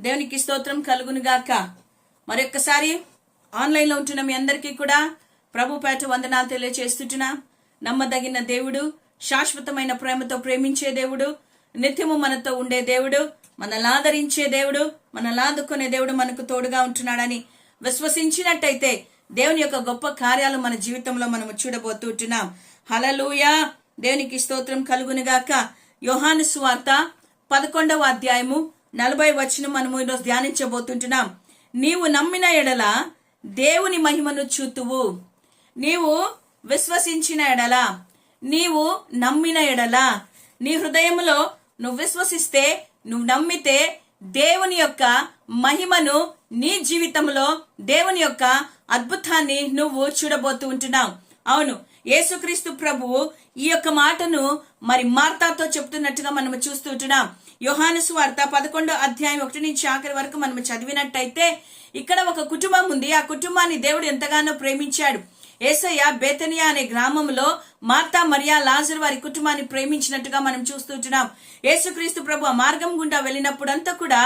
దేవునికి స్తోత్రం కలుగును గాక. మరొక్కసారి ఆన్లైన్లో ఉంటున్న మీ అందరికీ కూడా ప్రభు పేట వందనాలు తెలియజేస్తుంటున్నా. నమ్మదగిన దేవుడు, శాశ్వతమైన ప్రేమతో ప్రేమించే దేవుడు, నిత్యము మనతో ఉండే దేవుడు, మనల్ని ఆదరించే దేవుడు, మనల్ని ఆదుకునే దేవుడు మనకు తోడుగా ఉంటున్నాడని విశ్వసించినట్టయితే దేవుని యొక్క గొప్ప కార్యాలు మన జీవితంలో మనము చూడబోతుంటున్నాం. హల్లెలూయా, దేవునికి స్తోత్రం కలుగును గాక. యోహాను సువార్త 11వ అధ్యాయము 40వ వచనం మనము ఈరోజు ధ్యానించబోతుంటున్నాం. నీవు నమ్మిన ఎడల దేవుని మహిమను చూతువు. నీవు విశ్వసించిన ఎడల, నీవు నమ్మిన ఎడల, నీ హృదయంలో నువ్వు విశ్వసిస్తే, నువ్వు నమ్మితే దేవుని యొక్క మహిమను నీ జీవితంలో, దేవుని యొక్క అద్భుతాన్ని నువ్వు చూడబోతూ ఉంటున్నావు. అవును, యేసుక్రీస్తు ప్రభువు ఈ యొక్క మాటను మరి మార్తాతో చెప్తున్నట్టుగా మనము చూస్తూ ఉంటున్నాం. యోహాను సువార్త 11వ అధ్యాయం 1 నుంచి ఆఖరి వరకు మనము చదివినట్టయితే ఇక్కడ ఒక కుటుంబం ఉంది. ఆ కుటుంబాన్ని దేవుడు ఎంతగానో ప్రేమించాడు. యేసయ్య బేతనియా అనే గ్రామంలో మార్తా, మరియా, లాజరు వారి కుటుంబాన్ని ప్రేమించినట్టుగా మనం చూస్తుంటున్నాం. యేసుక్రీస్తు ప్రభు ఆ మార్గం గుండా వెళ్ళినప్పుడంతా కూడా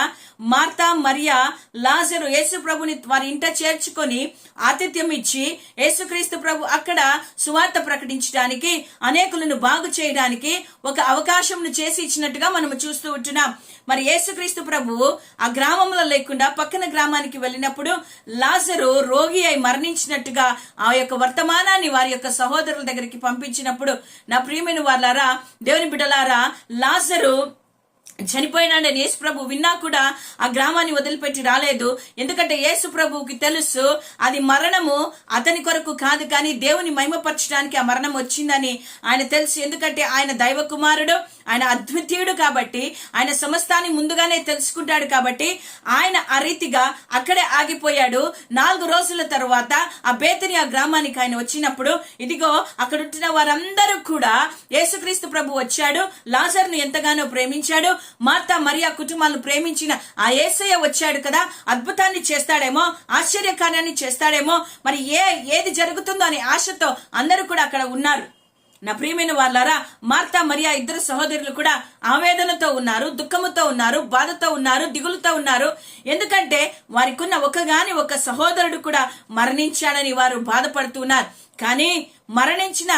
మార్తా, మరియా, లాజరు యేసు ప్రభుని వారి ఇంట చేర్చుకొని ఆతిథ్యం ఇచ్చి యేసుక్రీస్తు ప్రభు అక్కడ సువార్త ప్రకటించడానికి, అనేకులను బాగు చేయడానికి ఒక అవకాశం చేసి ఇచ్చినట్టుగా మనం చూస్తూ ఉంటున్నాం. మరి యేసుక్రీస్తు ప్రభువు ఆ గ్రామంలో లేకుండా పక్కన గ్రామానికి వెళ్ళినప్పుడు లాజరు రోగి అయి మరణించినట్టుగా ఆ యొక్క వర్తమానాన్ని వారి యొక్క సహోదరుల దగ్గరికి పంపించినప్పుడు, నా ప్రియమైన వాళ్ళారా, దేవుని బిడ్డలారా, లాజరు చనిపోయినాడని యేసు ప్రభు విన్నా కూడా ఆ గ్రామాన్ని వదిలిపెట్టి రాలేదు. ఎందుకంటే యేసు ప్రభువుకి తెలుసు అది మరణము అతని కొరకు కాదు, కానీ దేవుని మహిమపరచడానికి ఆ మరణం వచ్చిందని ఆయన తెలుసు. ఎందుకంటే ఆయన దైవ కుమారుడు, ఆయన అద్వితీయుడు కాబట్టి, ఆయన సమస్తాన్ని ముందుగానే తెలుసుకుంటాడు కాబట్టి ఆయన ఆ రీతిగా అక్కడే ఆగిపోయాడు. 4 రోజుల తరువాత ఆ బేతనియా గ్రామానికి ఆయన వచ్చినప్పుడు, ఇదిగో అక్కడ ఉంటున్న వారందరూ కూడా యేసుక్రీస్తు ప్రభు వచ్చాడు, లాజరును ఎంతగానో ప్రేమించాడు, మార్తా, మరియా కుటుంబాలను ప్రేమించిన ఆ యేసయ్య వచ్చాడు కదా, అద్భుతాన్ని చేస్తాడేమో, ఆశ్చర్యకార్యాన్ని చేస్తాడేమో, మరి ఏది జరుగుతుందో అనే ఆశతో అందరూ కూడా అక్కడ ఉన్నారు. నా ప్రియమైన వాళ్ళారా, మార్తా, మరియా ఇద్దరు సహోదరులు కూడా ఆవేదనతో ఉన్నారు, దుఃఖముతో ఉన్నారు, బాధతో ఉన్నారు, దిగులుతో ఉన్నారు. ఎందుకంటే వారికున్న ఒక సహోదరుడు కూడా మరణించాడని వారు బాధపడుతున్నారు. కానీ మరణించిన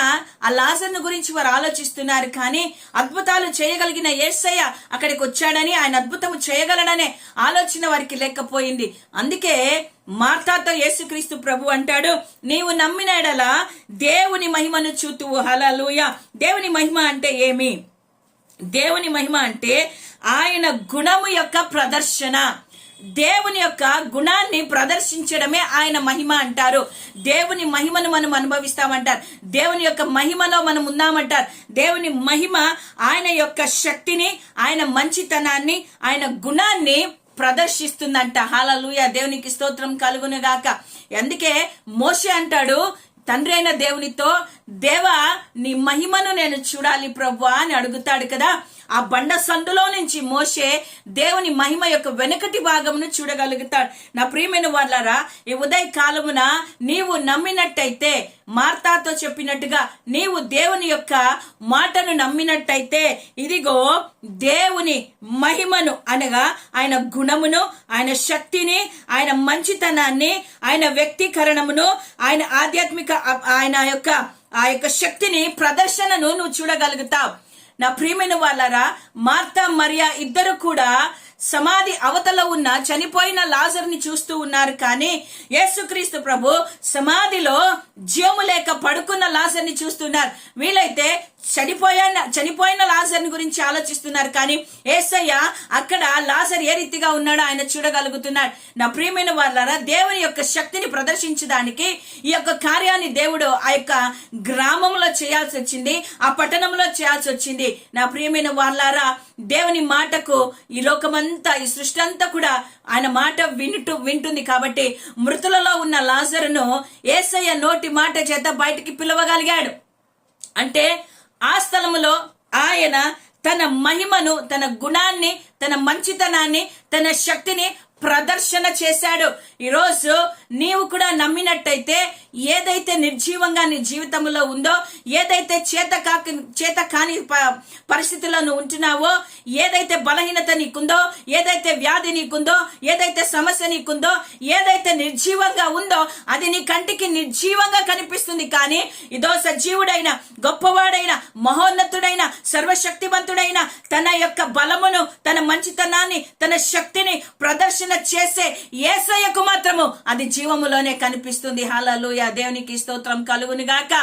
ఆ లాజరును గురించి వారు ఆలోచిస్తున్నారు. కానీ అద్భుతాలు చేయగలిగిన యేసయ్య అక్కడికి వచ్చాడని, ఆయన అద్భుతం చేయగలడనే ఆలోచన వారికి లేకపోయింది. అందుకే మార్తాతో యేసుక్రీస్తు ప్రభు అంటాడు, నీవు నమ్మిన ఎడల దేవుని మహిమను చూతువు. హల్లెలూయా. దేవుని మహిమ అంటే ఏమి? దేవుని మహిమ అంటే ఆయన గుణము యొక్క ప్రదర్శన. దేవుని యొక్క గుణాన్ని ప్రదర్శించడమే ఆయన మహిమ అంటారు. దేవుని మహిమను మనం అనుభవిస్తామంటారు. దేవుని యొక్క మహిమలో మనం ఉన్నామంటారు. దేవుని మహిమ ఆయన యొక్క శక్తిని, ఆయన మంచితనాన్ని, ఆయన గుణాన్ని ప్రదర్శిస్తుందంట. హల్లెలూయా, దేవునికి స్తోత్రం కలుగును గాక. అందుకే మోషే అంటాడు తండ్రి అయిన దేవునితో, దేవా నీ మహిమను నేను చూడాలి ప్రభువా అని అడుగుతాడు కదా. ఆ బండ సందులో నుంచి మోషే దేవుని మహిమ యొక్క వెనుకటి భాగమును చూడగలుగుతాడు. నా ప్రియమైన వాళ్ళారా, ఈ ఉదయ కాలమున నీవు నమ్మినట్టయితే, మార్తాతో చెప్పినట్టుగా నీవు దేవుని యొక్క మాటను నమ్మినట్టయితే, ఇదిగో దేవుని మహిమను అనగా ఆయన గుణమును, ఆయన శక్తిని, ఆయన మంచితనాన్ని, ఆయన వ్యక్తీకరణమును, ఆయన ఆధ్యాత్మిక ఆ యొక్క శక్తిని, ప్రదర్శనను నువ్వు చూడగలుగుతావు. నా ప్రియమైన వాళ్ళారా, మార్తా, మరియా ఇద్దరు కూడా సమాధి అవతల ఉన్న చనిపోయిన లాజరుని చూస్తూ ఉన్నారు. కానీ యేసుక్రీస్తు ప్రభు సమాధిలో జీవము లేక పడుకున్న లాజరుని చూస్తున్నారు. వీళ్ళైతే చనిపోయిన లాజరుని గురించి ఆలోచిస్తున్నారు. కానీ యేసయ్య అక్కడ లాజరు ఏ రీతిగా ఉన్నాడో ఆయన చూడగలుగుతున్నాడు. నా ప్రియమైన వాళ్ళారా, దేవుని యొక్క శక్తిని ప్రదర్శించడానికి ఈ యొక్క కార్యాన్ని దేవుడు ఆ యొక్క గ్రామంలో చేయాల్సి వచ్చింది, ఆ పట్టణంలో చేయాల్సి వచ్చింది. నా ప్రియమైన వాళ్ళారా, దేవుని మాటకు ఈ లోకమంతా, ఈ సృష్టి అంతా కూడా ఆయన మాట వింటుంది. కాబట్టి మృతులలో ఉన్న లాజరును యేసయ్య నోటి మాట చేత బయటికి పిలవగలిగాడు. అంటే ఆ స్థలములో ఆయన తన మహిమను, తన గుణాన్ని, తన మంచితనాన్ని, తన శక్తిని ప్రదర్శన చేశాడు. ఈరోజు నీవు కూడా నమ్మినట్టయితే ఏదైతే నిర్జీవంగా నీ జీవితంలో ఉందో, ఏదైతే చేత కాని పరిస్థితుల్లో నువ్వు ఉంటున్నావో, ఏదైతే బలహీనత నీకుందో, ఏదైతే వ్యాధి నీకుందో, ఏదైతే సమస్య నీకుందో, ఏదైతే నిర్జీవంగా ఉందో అది నీ కంటికి నిర్జీవంగా కనిపిస్తుంది. కానీ ఇదో సజీవుడైన, గొప్పవాడైన, మహోన్నతుడైన, సర్వశక్తివంతుడైన తన యొక్క బలమును, తన మంచితనాన్ని, తన శక్తిని ప్రదర్శన చేసే యేసయ్యకు మాత్రము అది జీవములోనే కనిపిస్తుంది. హల్లెలూయా, దేవునికి స్తోత్రం కలుగును గాక.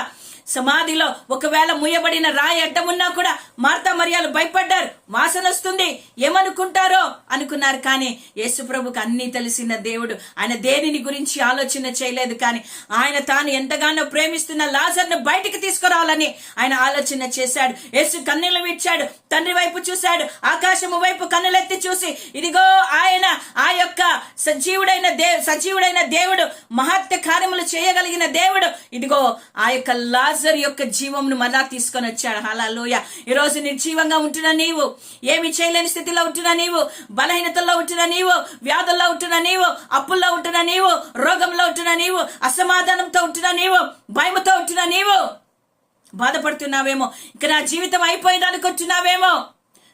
సమాధిలో ఒకవేళ ముయ్యబడిన రాయి అడ్డం ఉన్నా కూడా మార్తా మరియాలు భయపడ్డారు. వాసన వస్తుంది, ఏమనుకుంటారో అనుకున్నారు. కానీ యేసు ప్రభుకు అన్నీ తెలిసిన దేవుడు. ఆయన దేనిని గురించి ఆలోచన చేయలేదు. కానీ ఆయన తాను ఎంతగానో ప్రేమిస్తున్న లాజర్ను బయటికి తీసుకురావాలని ఆయన ఆలోచన చేశాడు. యేసు కన్నులు విడిచాడు, తండ్రి వైపు చూశాడు, ఆకాశము వైపు కన్నులెత్తి చూసి, ఇదిగో ఆయన ఆ యొక్క సజీవుడైన దేవుడు, మహత్య కార్యములు చేయగలిగిన దేవుడు, ఇదిగో ఆ యొక్క లాజర్ యొక్క జీవమును మరలా తీసుకొని వచ్చాడు. హల్లెలూయా. ఈ రోజు నిర్జీవంగా ఉంటున్న నీవు, ఏమి చేయలేని స్థితిలో ఉంటున్న నీవు, బలహీనతల్లో ఉంటున్న నీవు, వ్యాధుల్లో ఉంటున్న నీవు, అప్పుల్లో ఉంటున్న నీవు, రోగంలో ఉంటున్న నీవు, అసమాధానంతో ఉంటున్న నీవు, భయముతో ఉంటున్న నీవు బాధపడుతున్నావేమో, ఇక నా జీవితం అయిపోయింది అనుకుంటున్నావేమో.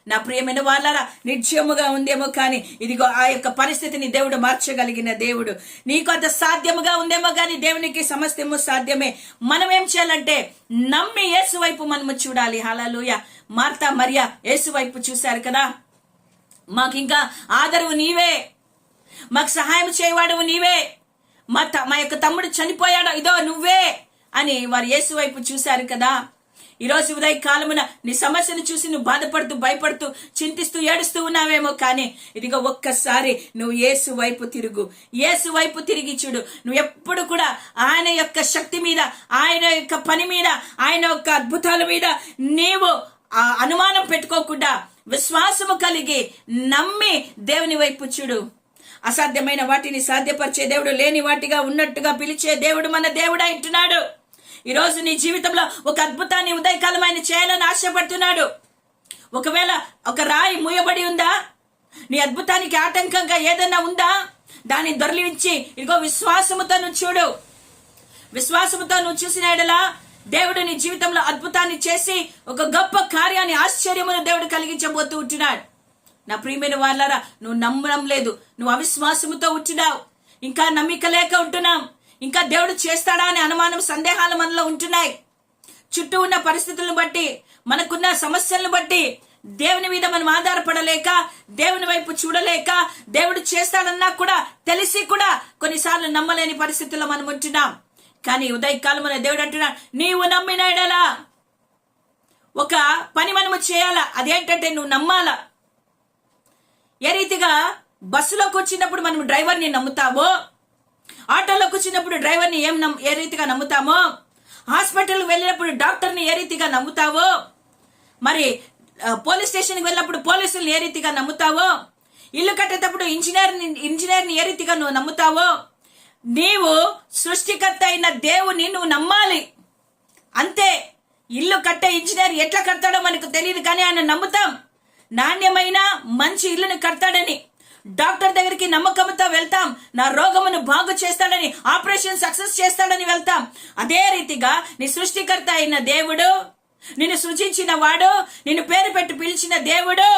నా ప్రియమైన వాళ్ళరా, నిర్జీవముగా ఉందేమో కానీ ఇదిగో ఆ యొక్క పరిస్థితిని దేవుడు మార్చగలిగిన దేవుడు. నీకు అంత సాధ్యముగా ఉందేమో కానీ దేవునికి సమస్తము సాధ్యమే. మనం ఏం చేయాలంటే నమ్మి యేసు వైపు మనము చూడాలి. హల్లెలూయా. మార్తా మరియా యేసు వైపు చూశారు కదా. మాకు ఇంకా ఆదరువు నీవే, మాకు సహాయం చేయవాడువు నీవే, మా యొక్క తమ్ముడు చనిపోయాడు, ఇదో నువ్వే అని వారు యేసు వైపు చూశారు కదా. ఈరోజు ఉదయ కాలమున నీ సమస్యను చూసి నువ్వు బాధపడుతూ, భయపడుతూ, చింతిస్తూ, ఏడుస్తూ ఉన్నావేమో. కానీ ఇదిగో ఒక్కసారి నువ్వు యేసు వైపు తిరుగు. యేసు వైపు తిరిగి చూడు. నువ్వు ఎప్పుడు కూడా ఆయన యొక్క శక్తి మీద, ఆయన యొక్క పని మీద, ఆయన యొక్క అద్భుతాల మీద నీవు అనుమానం పెట్టుకోకుండా విశ్వాసము కలిగి నమ్మి దేవుని వైపు చూడు. అసాధ్యమైన వాటిని సాధ్యపరిచే దేవుడు, లేని వాటిగా ఉన్నట్టుగా పిలిచే దేవుడు మన దేవుడు అంటున్నాడు. ఈరోజు నీ జీవితంలో ఒక అద్భుతాన్ని ఉదయకాలం ఆయన చేయాలని ఆశపడుతున్నాడు. ఒకవేళ ఒక రాయి మూయబడి ఉందా, నీ అద్భుతానికి ఆటంకంగా ఏదైనా ఉందా, దాన్ని దొరలించి ఇదిగో విశ్వాసముతో నువ్వు చూడు. విశ్వాసముతో నువ్వు చూసిన ఎడలా దేవుడు నీ జీవితంలో అద్భుతాన్ని చేసి ఒక గొప్ప కార్యాన్ని, ఆశ్చర్యమును దేవుడు కలిగించబోతూ ఉంటున్నాడు. నా ప్రియమైన వాళ్ళారా, నువ్వు నమ్మడం లేదు, నువ్వు అవిశ్వాసముతో ఉంటున్నావు, ఇంకా నమ్మిక లేక ఉంటున్నాం, ఇంకా దేవుడు చేస్తాడా అనే అనుమానం, సందేహాలు మనలో ఉంటున్నాయి. చుట్టూ ఉన్న పరిస్థితులను బట్టి, మనకున్న సమస్యలను బట్టి దేవుని మీద మనం ఆధారపడలేక, దేవుని వైపు చూడలేక, దేవుడు చేస్తాడన్నా కూడా తెలిసి కూడా కొన్నిసార్లు నమ్మలేని పరిస్థితుల్లో మనం ఉంటున్నాం. కానీ ఉదయకాలమున దేవుడు అంటున్నాడు, నీవు నమ్మిన ఎడలా ఒక పని మనము చేయాలా. అదేంటంటే నువ్వు నమ్మాలా. ఏ రీతిగా బస్సులోకి వచ్చినప్పుడు మనం డ్రైవర్ని నమ్ముతావో, ఆటోలోకి వచ్చినప్పుడు డ్రైవర్ని ఏ రీతిగా నమ్ముతామో, హాస్పిటల్కి వెళ్ళినప్పుడు డాక్టర్ని ఏ రీతిగా నమ్ముతావో, మరి పోలీస్ స్టేషన్కి వెళ్ళినప్పుడు పోలీసుల్ని ఏ రీతిగా నమ్ముతావో, ఇల్లు కట్టేటప్పుడు ఇంజనీర్ని ఏ రీతిగా నువ్వు నమ్ముతావో, నీవు సృష్టికర్త అయిన దేవుని నువ్వు నమ్మాలి. అంతే. ఇల్లు కట్టే ఇంజనీర్ ఎట్లా కడతాడో మనకు తెలియదు, కానీ ఆయన నమ్ముతాం. నాణ్యమైన మంచి ఇల్లుని కడతాడని, డాక్టర్ దగ్గరికి నమ్మకంతో వెళ్తాం, నా రోగమును బాగు చేస్తాడని, ఆపరేషన్ సక్సెస్ చేస్తాడని వెళ్తాం. అదే రీతిగా నీ సృష్టికర్త అయిన దేవుడు, నిన్ను సృజించిన వాడు, నిన్ను పేరు పెట్టి పిలిచిన దేవుడు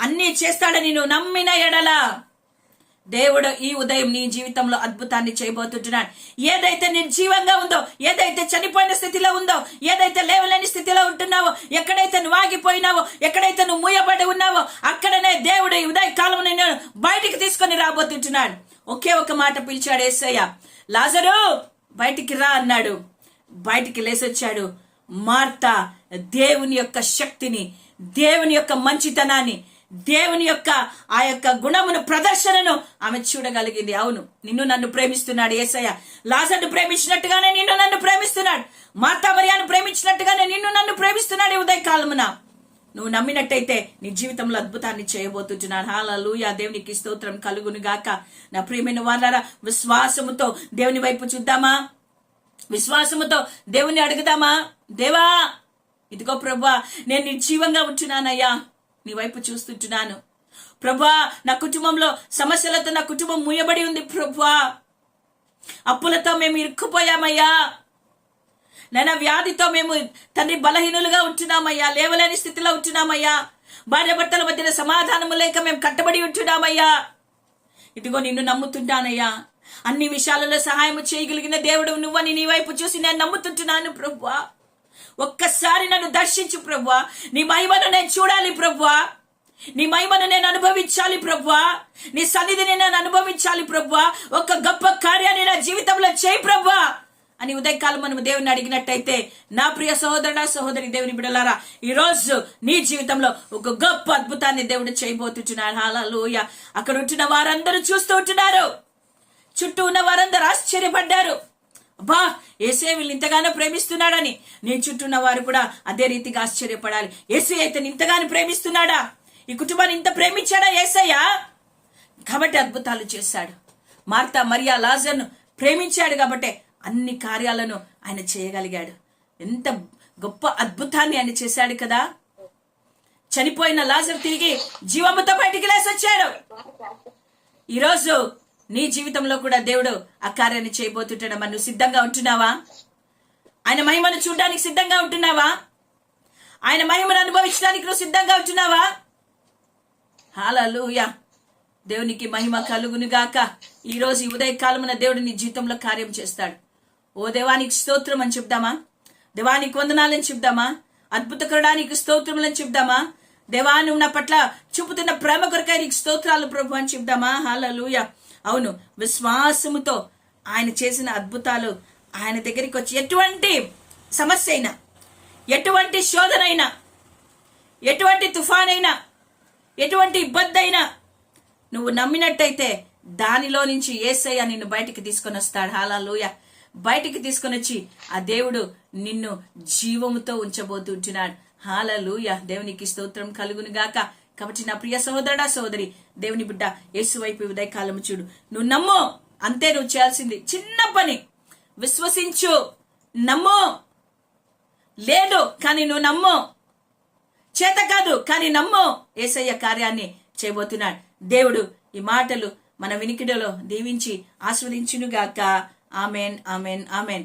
అన్నీ చేస్తాడని నువ్వు నమ్మిన ఎడల దేవుడు ఈ ఉదయం నీ జీవితంలో అద్భుతాన్ని చేయబోతుంటున్నాడు. ఏదైతే నిర్జీవంగా ఉందో, ఏదైతే చనిపోయిన స్థితిలో ఉందో, ఏదైతే లేవలేని స్థితిలో ఉంటున్నావో, ఎక్కడైతే నువ్వు ఆగిపోయినావో, ఎక్కడైతే నువ్వు మూయబడి ఉన్నావో, అక్కడనే దేవుడు ఈ ఉదయ కాలం నిన్ను బయటికి తీసుకొని రాబోతుంటున్నాడు. ఒకే ఒక మాట పిలిచాడు యేసయ్య, లాజరు బయటికి రా అన్నాడు. బయటికి లేసొచ్చాడు. మార్తా దేవుని యొక్క శక్తిని, దేవుని యొక్క మంచితనాన్ని, దేవుని యొక్క ఆ యొక్క గుణమును, ప్రదర్శనను ఆమె చూడగలిగింది. అవును, నిన్ను నన్ను ప్రేమిస్తున్నాడు యేసయ్య. లాజరును ప్రేమించినట్టుగానే నిన్ను నన్ను ప్రేమిస్తున్నాడు. మార్తా మరియను ప్రేమించినట్టుగానే నిన్ను నన్ను ప్రేమిస్తున్నాడు. ఉదయ కాలమున నువ్వు నమ్మినట్టయితే నీ జీవితంలో అద్భుతాన్ని చేయబోతున్నాడు. హల్లెలూయా. దేవునికి స్తోత్రం కలుగును గాక. నా ప్రియమైన వాళ్ళారా, విశ్వాసముతో దేవుని వైపు చూద్దామా? విశ్వాసముతో దేవుని అడుగుదామా? దేవా, ఇదిగో ప్రభువా, నేను నిర్జీవంగా ఉంటున్నానయ్యా, నీ వైపు చూస్తుంటున్నాను. ప్రభా, నా కుటుంబంలో సమస్యలతో నా కుటుంబం మూయబడి ఉంది ప్రభా. అప్పులతో మేము ఇరుక్కుపోయామయ్యా. నైనా వ్యాధితో మేము తండ్రి బలహీనులుగా ఉంటున్నామయ్యా, లేవలేని స్థితిలో ఉంటున్నామయ్యా. భార్య భర్తల మధ్యన సమాధానము లేక మేము కట్టబడి ఉంటున్నామయ్యా. ఇదిగో నిన్ను నమ్ముతుంటానయ్యా. అన్ని విషయాలలో సహాయం చేయగలిగిన దేవుడు నువ్వని నీ వైపు చూసి నేను నమ్ముతుంటున్నాను ప్రభువా. ఒక్కసారి నన్ను దర్శించు ప్రభువా. నీ మహిమను నేను చూడాలి ప్రభువా. నీ మహిమను నేను అనుభవించాలి ప్రభువా. నీ సన్నిధిని నేను అనుభవించాలి ప్రభువా. ఒక గొప్ప కార్యాన్ని నా జీవితంలో చేయి ప్రభువా అని ఉదయకాలం మనం దేవుని అడిగినట్టయితే, నా ప్రియ సహోదరుడా సహోదరి, దేవుని బిడ్డలారా, ఈ రోజు నీ జీవితంలో ఒక గొప్ప అద్భుతాన్ని దేవుడు చేయబోతుంటున్నాడు. హల్లెలూయా. అక్కడ ఉంటున్న వారందరూ చూస్తూ ఉంటున్నారు. చుట్టూ ఉన్న వారందరూ ఆశ్చర్యపడ్డారు. అబ్బా, యేసయ్య వీళ్ళు ఇంతగానో ప్రేమిస్తున్నాడని. నీ చుట్టూ ఉన్న వారు కూడా అదే రీతిగా ఆశ్చర్యపడాలి. యేసయ్య అయితే ఇంతగానో ప్రేమిస్తున్నాడా? ఈ కుటుంబాన్ని ఇంత ప్రేమించాడా యేసయ్య? కాబట్టి అద్భుతాలు చేశాడు. మార్తా, మరియా, లాజరును ప్రేమించాడు కాబట్టి అన్ని కార్యాలను ఆయన చేయగలిగాడు. ఎంత గొప్ప అద్భుతాన్ని ఆయన చేశాడు కదా. చనిపోయిన లాజరు తిరిగి జీవముతో బయటికి లేసి వచ్చాడు. ఈరోజు నీ జీవితంలో కూడా దేవుడు ఆ కార్యాన్ని చేయబోతుంటాడు. మరి నువ్వు సిద్ధంగా ఉంటున్నావా? ఆయన మహిమను చూడడానికి సిద్ధంగా ఉంటున్నావా? ఆయన మహిమను అనుభవించడానికి నువ్వు సిద్ధంగా ఉంటున్నావా? హల్లెలూయా. దేవునికి మహిమ కలుగును గాక. ఈ రోజు ఈ ఉదయకాలమున దేవుడు నీ జీవితంలో కార్యం చేస్తాడు. ఓ దేవానికి స్తోత్రం అని చెప్దామా? దేవానికి వందనాలని చెప్దామా? అద్భుతకరడానికి స్తోత్రములని చెప్దామా? దేవా, నువ్వు నా పట్ల చూపుతున్న ప్రేమ కొరకై నీకు స్తోత్రాలు ప్రభు అని చెప్దామా? హల్లెలూయా. అవును, విశ్వాసముతో ఆయన చేసిన అద్భుతాలు ఆయన దగ్గరికి వచ్చి ఎటువంటి సమస్య అయినా, ఎటువంటి శోధన అయినా, ఎటువంటి తుఫానైనా, ఎటువంటి ఇబ్బంది అయినా నువ్వు నమ్మినట్టయితే దానిలో నుంచి యేసయ్య నిన్ను బయటికి తీసుకొని వస్తాడు. హల్లెలూయా. బయటికి తీసుకొని వచ్చి ఆ దేవుడు నిన్ను జీవముతో ఉంచబోతుంటున్నాడు. హల్లెలూయా. దేవునికి స్తోత్రం కలుగును గాక. కాబట్టి నా ప్రియ సహోదరుడా సహోదరి, దేవుని బిడ్డ, యేసు వైపు ఉదయకాలము చూడు. నువ్వు నమ్ము, అంతే నువ్వు చేయాల్సింది. చిన్న పని, విశ్వసించు, నమ్ము. లేదు కానీ నువ్వు నమ్ము. చేత కాదు కానీ నమ్ము. యేసయ్య కార్యాన్ని చేయబోతున్నాడు. దేవుడు ఈ మాటలు మన వినికిడిలో దీవించి ఆస్వాదించునుగాక. Amen, amen, amen.